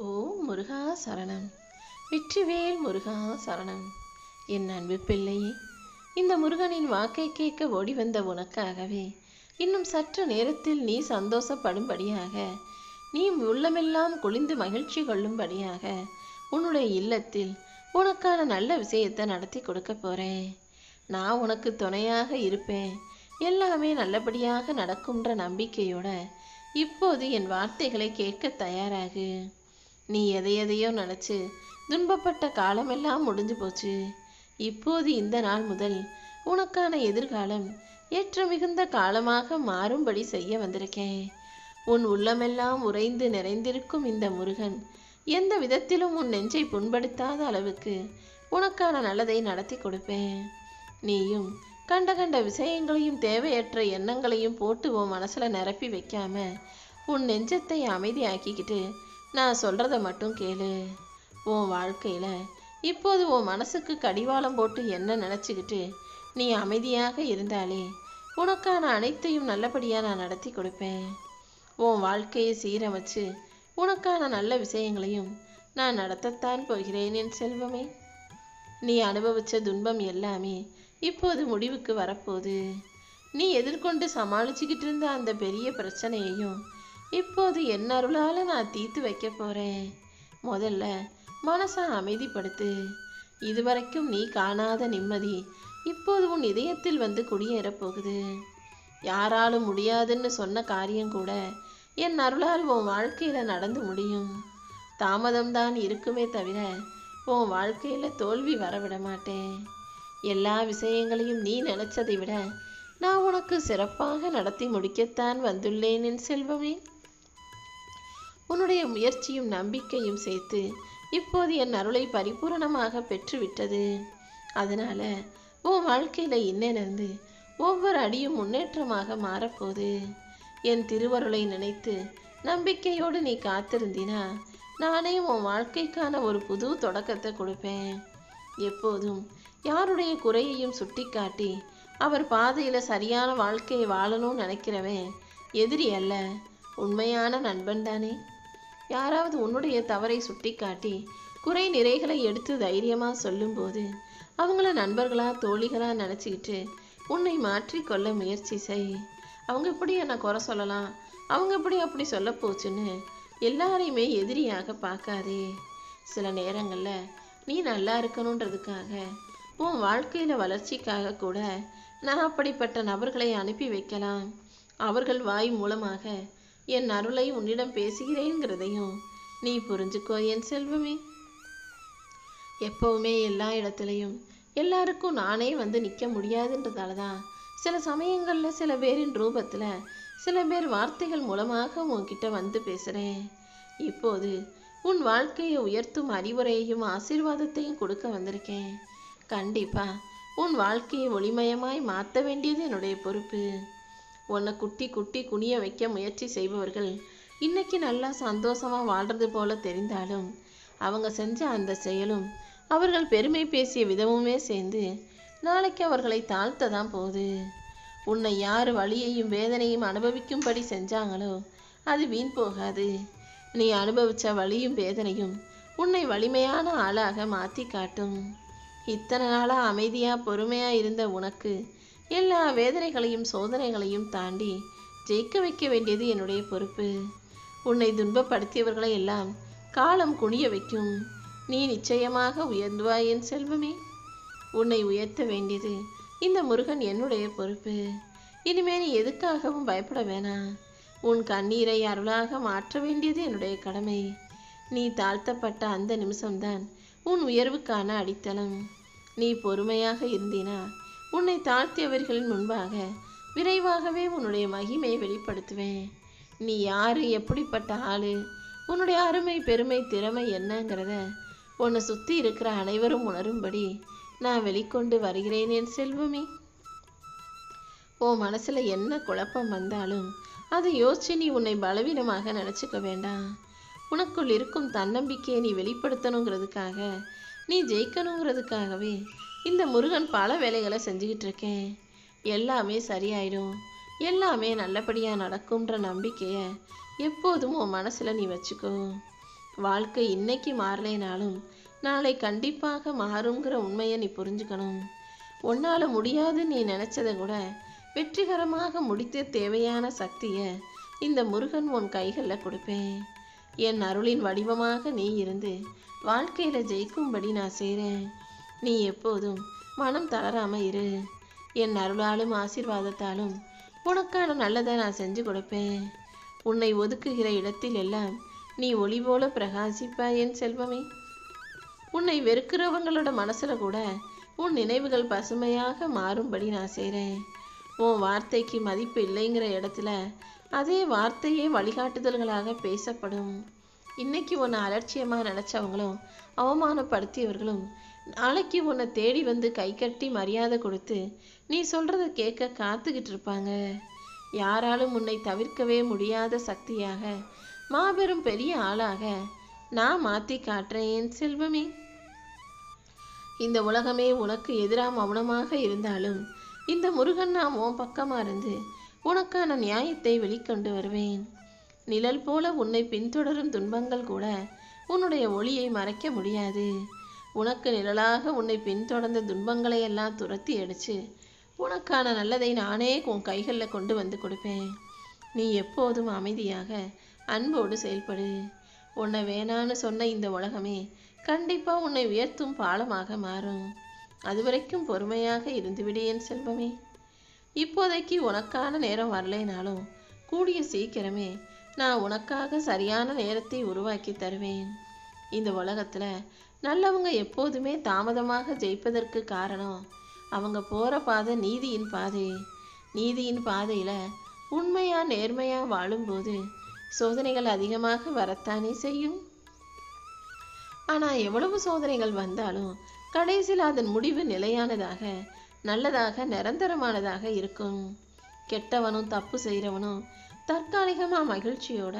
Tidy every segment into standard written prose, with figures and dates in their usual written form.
ஓ முருகா சரணம். வெற்றிவேல் முருகா சரணம். என் அன்பு பிள்ளையே, இந்த முருகனின் வாக்கை கேட்க ஓடி வந்த உனக்காகவே இன்னும் சற்று நேரத்தில் நீ சந்தோஷப்படும்படியாக, நீ உள்ளமெல்லாம் குளிந்து மகிழ்ச்சி கொள்ளும்படியாக உன்னுடைய இல்லத்தில் உனக்கான நல்ல விஷயத்தை நடத்தி கொடுக்க போறேன். நான் உனக்கு துணையாக இருப்பேன். எல்லாமே நல்லபடியாக நடக்கும்ன்ற நம்பிக்கையோட இப்போது என் வார்த்தைகளை கேட்க தயாராகு. நீ எதையோ நினச்சி துன்பப்பட்ட காலமெல்லாம் முடிஞ்சு போச்சு. இப்போது இந்த நாள் முதல் உனக்கான எதிர்காலம் ஏற்ற மிகுந்த காலமாக மாறும்படி செய்ய வந்திருக்கேன். உன் உள்ளமெல்லாம் உறைந்து நிறைந்திருக்கும் இந்த முருகன் எந்த விதத்திலும் உன் நெஞ்சை புண்படுத்தாத அளவுக்கு உனக்கான நல்லதை நடத்தி கொடுப்பேன். நீயும் கண்ட கண்ட விஷயங்களையும் தேவையற்ற எண்ணங்களையும் போட்டு உன் மனசில் நிரப்பி வைக்காம உன் நெஞ்சத்தை அமைதியாக்கிக்கிட்டு நான் சொல்கிறத மட்டும் கேளு. உன் வாழ்க்கையில் இப்போது உன் மனசுக்கு கடிவாளம் போட்டு என்ன நினச்சிக்கிட்டு நீ அமைதியாக இருந்தாலே உனக்கான அனைத்தையும் நல்லபடியாக நான் நடத்தி கொடுப்பேன். உன் வாழ்க்கையை சீரமைச்சு உனக்கான நல்ல விஷயங்களையும் நான் நடத்தத்தான் போகிறேன் என் செல்வமே. நீ அனுபவித்த துன்பம் எல்லாமே இப்போது முடிவுக்கு வரப்போகுது. நீ எதிர்கொண்டு சமாளிச்சுக்கிட்டு இருந்த அந்த பெரிய பிரச்சனையையும் இப்போது என் அருளால் நான் தீர்த்து வைக்க போகிறேன். முதல்ல மனசை அமைதிப்படுத்து. இதுவரைக்கும் நீ காணாத நிம்மதி இப்போது உன் இதயத்தில் வந்து குடியேறப் போகுது. யாராலும் முடியாதுன்னு சொன்ன காரியம் கூட என் அருளால் உன் வாழ்க்கையில் நடந்து முடியும். தாமதம்தான் இருக்குமே தவிர உன் வாழ்க்கையில் தோல்வி வரவிட மாட்டேன். எல்லா விஷயங்களையும் நீ நினைச்சதை விட நான் உனக்கு சிறப்பாக நடத்தி முடிக்கத்தான் வந்துள்ளேன் என் செல்வமே. உன்னுடைய முயற்சியும் நம்பிக்கையும் சேர்த்து இப்போது என் அருளை பரிபூரணமாக பெற்றுவிட்டது. அதனால உன் வாழ்க்கையில இன்னிலிருந்து ஒவ்வொரு அடியும் முன்னேற்றமாக மாறப்போகுது. என் திருவருளை நினைத்து நம்பிக்கையோடு நீ காத்திருந்தினா நானே உன் வாழ்க்கைக்கான ஒரு புது தொடக்கத்தை கொடுப்பேன். எப்போதும் யாருடைய குறையையும் சுட்டிக்காட்டி அவர் பாதையில் சரியான வாழ்க்கையை வாழணும்னு நினைக்கிறவன் எதிரி அல்ல, உண்மையான நண்பன் தானே. யாராவது உன்னுடைய தவறை சுட்டிக்காட்டி குறை நிறைகளை எடுத்து தைரியமாக சொல்லும்போது அவங்கள நண்பர்களா தோழிகளா நினச்சிக்கிட்டு உன்னை மாற்றிக்கொள்ள முயற்சி செய். அவங்க எப்படி என்னை குறை சொல்லலாம், அவங்க எப்படி அப்படி சொல்ல போச்சுன்னு எல்லாரையுமே எதிரியாக பார்க்காதே. சில நேரங்களில் நீ நல்லா இருக்கணுன்றதுக்காக உன் வாழ்க்கையில் வளர்ச்சிக்காக கூட நான் அப்படிப்பட்ட நபர்களை அனுப்பி வைக்கலாம். அவர்கள் வாய் மூலமாக என் அருளை உன்னிடம் பேசுகிறேங்கிறதையும் நீ புரிஞ்சுக்கோ என் செல்வமே. எப்பவுமே எல்லா இடத்துலையும் எல்லாருக்கும் நானே வந்து நிற்க முடியாதுன்றதால தான் சில சமயங்களில் சில பேரின் ரூபத்தில் சில பேர் வார்த்தைகள் மூலமாக உன்கிட்ட வந்து பேசுகிறேன். இப்போது உன் வாழ்க்கையை உயர்த்தும் அறிவுரையையும் ஆசீர்வாதத்தையும் கொடுக்க வந்திருக்கேன். கண்டிப்பா உன் வாழ்க்கையை ஒளிமயமாய் மாற்ற வேண்டியது என்னுடைய பொறுப்பு. உன்னை குட்டி குட்டி குனிய வைக்க முயற்சி செய்பவர்கள் இன்னைக்கு நல்லா சந்தோஷமா வாழ்றது போல தெரிந்தாலும் அவங்க செஞ்ச அந்த செயலும் அவர்கள் பெருமை பேசிய விதமுமே சேர்ந்து நாளைக்கு அவர்களை தாழ்த்த தான் போகுது. உன்னை யார் வலியையும் வேதனையும் அனுபவிக்கும்படி செஞ்சாங்களோ அது வீண் போகாது. நீ அனுபவிச்ச வலியும் வேதனையும் உன்னை வலிமையான ஆளாக மாற்றி காட்டும். இத்தனை நாளாக அமைதியாக பொறுமையாக இருந்த உனக்கு எல்லா வேதனைகளையும் சோதனைகளையும் தாண்டி ஜெயிக்க வைக்க வேண்டியது என்னுடைய பொறுப்பு. உன்னை துன்பப்படுத்தியவர்களை எல்லாம் காலம் குனிய வைக்கும். நீ நிச்சயமாக உயர்ந்துவாய் என் செல்வமே. உன்னை உயர்த்த வேண்டியது இந்த முருகன் என்னுடைய பொறுப்பு. இனிமே நீ எதுக்காகவும் பயப்பட வேணாம். உன் கண்ணீரை அருளாக மாற்ற வேண்டியது என்னுடைய கடமை. நீ தாழ்த்தப்பட்ட அந்த நிமிஷம்தான் உன் உயர்வுக்கான அடித்தளம். நீ பொறுமையாக இருந்தினா உன்னை தாழ்த்தியவர்களின் முன்பாக விரைவாகவே உன்னுடைய மகிமையை வெளிப்படுத்துவேன். நீ யாரு, எப்படிப்பட்ட ஆளு, உன்னுடைய அருமை பெருமை திறமை என்னங்கிறத உன்னை சுற்றி இருக்கிற அனைவரும் உணரும்படி நான் வெளிக்கொண்டு வருகிறேன் என் செல்வமே. உன் மனசில் என்ன குழப்பம் வந்தாலும் அதை யோசிச்சு நீ உன்னை பலவீனமாக நினச்சிக்க வேண்டாம். உனக்குள் இருக்கும் தன்னம்பிக்கையை நீ வெளிப்படுத்தணுங்கிறதுக்காக, நீ ஜெயிக்கணுங்கிறதுக்காகவே இந்த முருகன் பல வேலைகளை செஞ்சுக்கிட்டு இருக்கேன். எல்லாமே சரியாயிடும், எல்லாமே நல்லபடியாக நடக்கும்ன்ற நம்பிக்கையை எப்போதும் உன் மனசில் நீ வச்சுக்கோ. வாழ்க்கை இன்னைக்கு மாறலைனாலும் நாளை கண்டிப்பாக மாறுங்கிற உண்மையை நீ புரிஞ்சுக்கணும். உன்னால் முடியாது நீ நினச்சதை கூட வெற்றிகரமாக முடித்த தேவையான சக்தியை இந்த முருகன் உன் கைகளில் கொடுப்பேன். என் அருளின் வடிவமாக நீ இருந்து வாழ்க்கையில் ஜெயிக்கும்படி நான் செய்கிறேன். நீ எப்போதும் மனம் தளராம இரு. என் அருளாலும் ஆசீர்வாதத்தாலும் உனக்கான நல்லதை நான் செஞ்சு கொடுப்பேன். உன்னை ஒதுக்குகிற இடத்தில் எல்லாம் நீ ஒளி போல பிரகாசிப்பாய் என் செல்வமே. உன்னை வெறுக்கிறவங்களோட மனசுல கூட உன் நினைவுகள் பசுமையாக மாறும்படி நான் செய்கிறேன். உன் வார்த்தைக்கு மதிப்பு இல்லைங்கிற இடத்துல அதே வார்த்தையே வழிகாட்டுதல்களாக பேசப்படும். இன்னைக்கு உன்னை அலட்சியமாக நினச்சவங்களும் அவமானப்படுத்தியவர்களும் நாளைக்கு உன்னை தேடி வந்து கை கட்டி மரியாதை கொடுத்து நீ சொல்கிறத கேட்க காத்துக்கிட்டு இருப்பாங்க. யாராலும் உன்னை தவிர்க்கவே முடியாத சக்தியாக, மாபெரும் பெரிய ஆளாக நான் மாற்றி காட்டுறேன் என் செல்வமே. இந்த உலகமே உனக்கு எதிராக மௌனமாக இருந்தாலும் இந்த முருகன் நான் உன் பக்கமாக இருந்து உனக்கான நியாயத்தை வெளிக்கொண்டு வருவேன். நிழல் போல உன்னை பின்தொடரும் துன்பங்கள் கூட உன்னுடைய ஒளியை மறைக்க முடியாது. உனக்கு நிழலாக உன்னை பின்தொடர்ந்த துன்பங்களை எல்லாம் துரத்தி அடித்து உனக்கான நல்லதை நானே உன் கைகளில் கொண்டு வந்து கொடுப்பேன். நீ எப்போதும் அமைதியாக அன்போடு செயல்படு. உன்னை வேணான்னு சொன்ன இந்த உலகமே கண்டிப்பாக உன்னை உயர்த்தும் பாலமாக மாறும். அதுவரைக்கும் பொறுமையாக இருந்துவிடு என் செல்வமே. இப்போதைக்கு உனக்கான நேரம் வரலைனாலும் கூடிய சீக்கிரமே நான் உனக்காக சரியான நேரத்தை உருவாக்கி தருவேன். இந்த உலகத்தில் நல்லவங்க எப்போதுமே தாமதமாக ஜெயிப்பதற்கு காரணம் அவங்க போகிற பாதை நீதியின் பாதை. நீதியின் பாதையில் உண்மையாக நேர்மையாக வாழும்போது சோதனைகள் அதிகமாக வரத்தானே செய்யும். ஆனால் எவ்வளவு சோதனைகள் வந்தாலும் கடைசியில் அதன் முடிவு நிலையானதாக, நல்லதாக, நிரந்தரமானதாக இருக்கும். கெட்டவனும் தப்பு செய்கிறவனும் தற்காலிகமாக மகிழ்ச்சியோட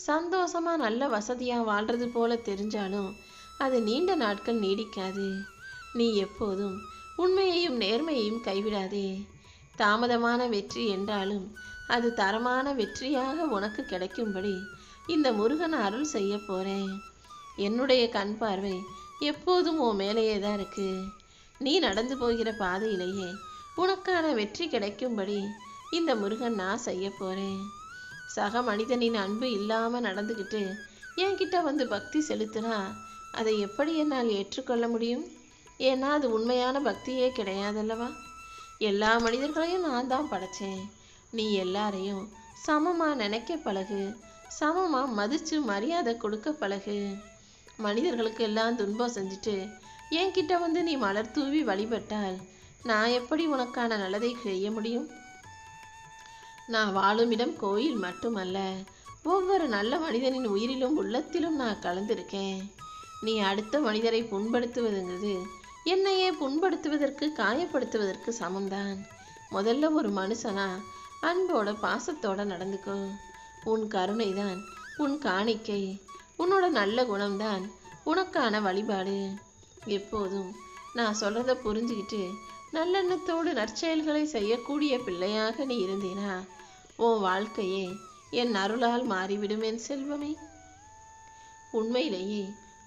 சந்தோஷமாக நல்ல வசதியாக வாழ்கிறது போல தெரிஞ்சாலும் அது நீண்ட நாட்கள் நீடிக்காது. நீ எப்போதும் உண்மையையும் நேர்மையையும் கைவிடாதே. தாமதமான வெற்றி என்றாலும் அது தரமான வெற்றியாக உனக்கு கிடைக்கும்படி இந்த முருகன் அருள் செய்ய போகிறேன். என்னுடைய கண் பார்வை எப்போதும் உன் மேலேயே தான் இருக்கு. நீ நடந்து போகிற பாதையிலேயே உனக்கான வெற்றி கிடைக்கும்படி இந்த முருகன் நான் செய்ய போகிறேன். சக மனிதனின் அன்பு இல்லாமல் நடந்துக்கிட்டு என்கிட்ட வந்து பக்தி செலுத்தினா அதை எப்படி என்னால் ஏற்றுக்கொள்ள முடியும்? ஏன்னா அது உண்மையான பக்தியே கிடையாதல்லவா? எல்லா மனிதர்களையும் நான் தான் படைச்சேன். நீ எல்லாரையும் சமமாக நினைக்க பழகு. சமமாக மதித்து மரியாதை கொடுக்க பழகு. மனிதர்களுக்கு எல்லாம் துன்பம் செஞ்சுட்டு என்கிட்ட வந்து நீ மலர் தூவி வழிபட்டால் நான் எப்படி உனக்கான நல்லதை செய்ய முடியும்? நான் வாழும் இடம் கோயில் மட்டுமல்ல, ஒவ்வொரு நல்ல மனிதனின் உயிரிலும் உள்ளத்திலும் நான் கலந்திருக்கேன். நீ அடுத்த மனிதரை புண்படுத்துவதுங்கிறது என்னையே புண்படுத்துவதற்கு, காயப்படுத்துவதற்கு சமம்தான். முதல்ல ஒரு மனுஷனா அன்போட பாசத்தோட நடந்துக்கோ. உன் கருணை தான் உன் காணிக்கை. உன்னோட நல்ல குணம்தான் உனக்கான வழிபாடு. எப்போதும் நான் சொல்கிறத புரிஞ்சுக்கிட்டு நல்லெண்ணத்தோடு நற்செயல்களை செய்யக்கூடிய பிள்ளையாக நீ இருந்தீனா உன் வாழ்க்கையே என் அருளால் மாறிவிடும் என் செல்வமே. உண்மையிலேயே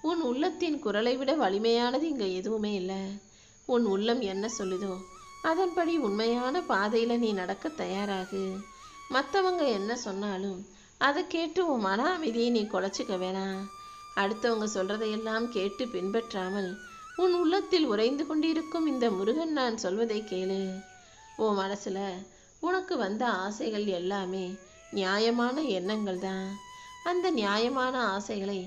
உன் உள்ளத்தின் குரலை விட வலிமையானது இங்கே எதுவுமே இல்லை. உன் உள்ளம் என்ன சொல்லுதோ அதன்படி உண்மையான பாதையில் நீ நடக்க தயாராகு. மற்றவங்க என்ன சொன்னாலும் அதை கேட்டு உன் மன அமைதியை நீ குலைச்சிக்க வேணாம். அடுத்தவங்க சொல்கிறதையெல்லாம் கேட்டு பின்பற்றாமல் உன் உள்ளத்தில் உறைந்து கொண்டிருக்கும் இந்த முருகன் நான் சொல்வதை கேளு. உன் மனசில் உனக்கு வந்த ஆசைகள் எல்லாமே நியாயமான எண்ணங்கள் தான். அந்த நியாயமான ஆசைகளை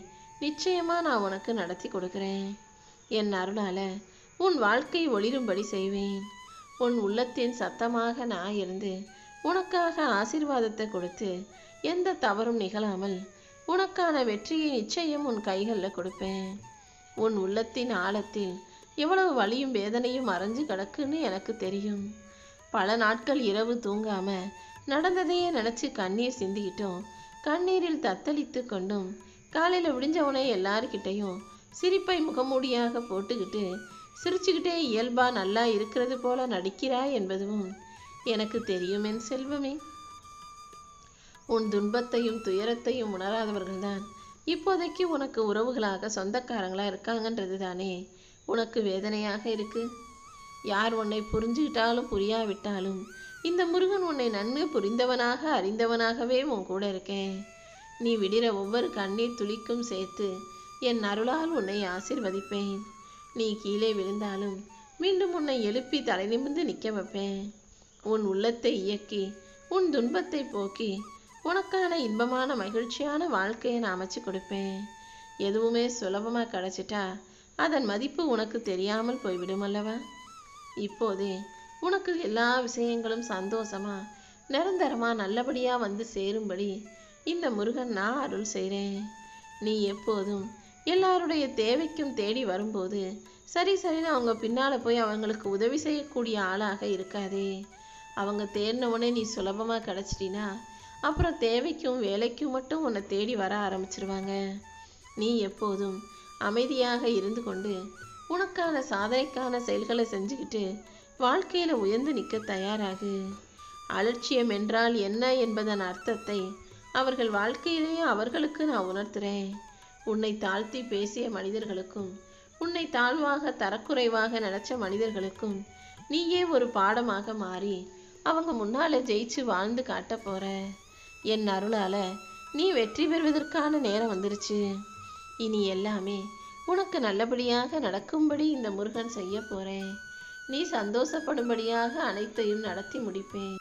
நிச்சயமாக நான் உனக்கு நடத்தி கொடுக்குறேன். என் அருளால் உன் வாழ்க்கை ஒளிரும்படி செய்வேன். உன் உள்ளத்தின் சத்தமாக நான் இருந்து உனக்காக ஆசீர்வாதத்தை கொடுத்து எந்த தவறும் நிகழாமல் உனக்கான வெற்றியை நிச்சயம் உன் கைகளில் கொடுப்பேன். உன் உள்ளத்தின் ஆழத்தில் எவ்வளவு வலியும் வேதனையும் மறைஞ்சு கிடக்குன்னு எனக்கு தெரியும். பல நாட்கள் இரவு தூங்காம நடந்ததையே நினச்சி கண்ணீர் சிந்திக்கிட்டோம். கண்ணீரில் தத்தளித்து கொண்டும் காலையில் விடிஞ்சவனே எல்லாருக்கிட்டையும் சிரிப்பை முகமூடியாக போட்டுக்கிட்டு சிரிச்சுக்கிட்டே இயல்பா நல்லா இருக்கிறது போல நடிக்கிறாய் என்பதும் எனக்கு தெரியும் என் செல்வமே. உன் துன்பத்தையும் துயரத்தையும் உணராதவர்கள்தான் இப்போதைக்கு உனக்கு உறவுகளாக சொந்தக்காரங்களா இருக்காங்கன்றது தானே உனக்கு வேதனையாக இருக்கு. யார் உன்னை புரிஞ்சுக்கிட்டாலும் புரியாவிட்டாலும் இந்த முருகன் உன்னை நன்கு புரிந்தவனாக அறிந்தவனாகவே உன் கூட இருக்கேன். நீ விடுற ஒவ்வொரு கண்ணீர் துளிக்கும் சேர்த்து என் அருளால் உன்னை ஆசிர்வதிப்பேன். நீ கீழே விழுந்தாலும் மீண்டும் உன்னை எழுப்பி தலை நிமிர்ந்து நிற்க வைப்பேன். உன் உள்ளத்தை இயக்கி உன் துன்பத்தை போக்கி உனக்கான இன்பமான மகிழ்ச்சியான வாழ்க்கையை நான் அமைச்சு கொடுப்பேன். எதுவுமே சுலபமாக கிடச்சிட்டா அதன் மதிப்பு உனக்கு தெரியாமல் போய்விடும் அல்லவா? இப்போதே உனக்கு எல்லா விஷயங்களும் சந்தோஷமா நிரந்தரமா நல்லபடியா வந்து சேரும்படி இந்த முருகன் நான் அருள் செய்கிறேன். நீ எப்போதும் எல்லாருடைய தேவைக்கும் தேடி வரும்போது சரின்னு அவங்க பின்னால போய் அவங்களுக்கு உதவி செய்யக்கூடிய ஆளாக இருக்காதே. அவங்க தேடினவுடனே நீ சுலபமா கிடைச்சிட்டினா அப்புறம் தேவைக்கும் வேலைக்கும் மட்டும் உன்னை தேடி வர ஆரம்பிச்சிருவாங்க. நீ எப்போதும் அமைதியாக இருந்து கொண்டு உனக்கான சாதனைக்கான செயல்களை செஞ்சுக்கிட்டு வாழ்க்கையில உயர்ந்து நிற்க தயாராகு. அலட்சியம் என்றால் என்ன என்பதன் அர்த்தத்தை அவர்கள் வாழ்க்கையிலேயே அவர்களுக்கு நான் உணர்த்துறேன். உன்னை தாழ்த்தி பேசிய மனிதர்களுக்கும் உன்னை தாழ்வாக தரக்குறைவாக நினைச்ச மனிதர்களுக்கும் நீயே ஒரு பாடமாக மாறி அவங்க முன்னால ஜெயிச்சு வாழ்ந்து காட்ட போற. என் அருளால நீ வெற்றி பெறுவதற்கான நேரம் வந்துருச்சு. இனி எல்லாமே உனக்கு நல்லபடியாக நடக்கும்படி இந்த முருகன் செய்ய போறேன். நீ சந்தோஷப்படும்படியாக அனைத்தையும் நடத்தி முடிப்பேன்.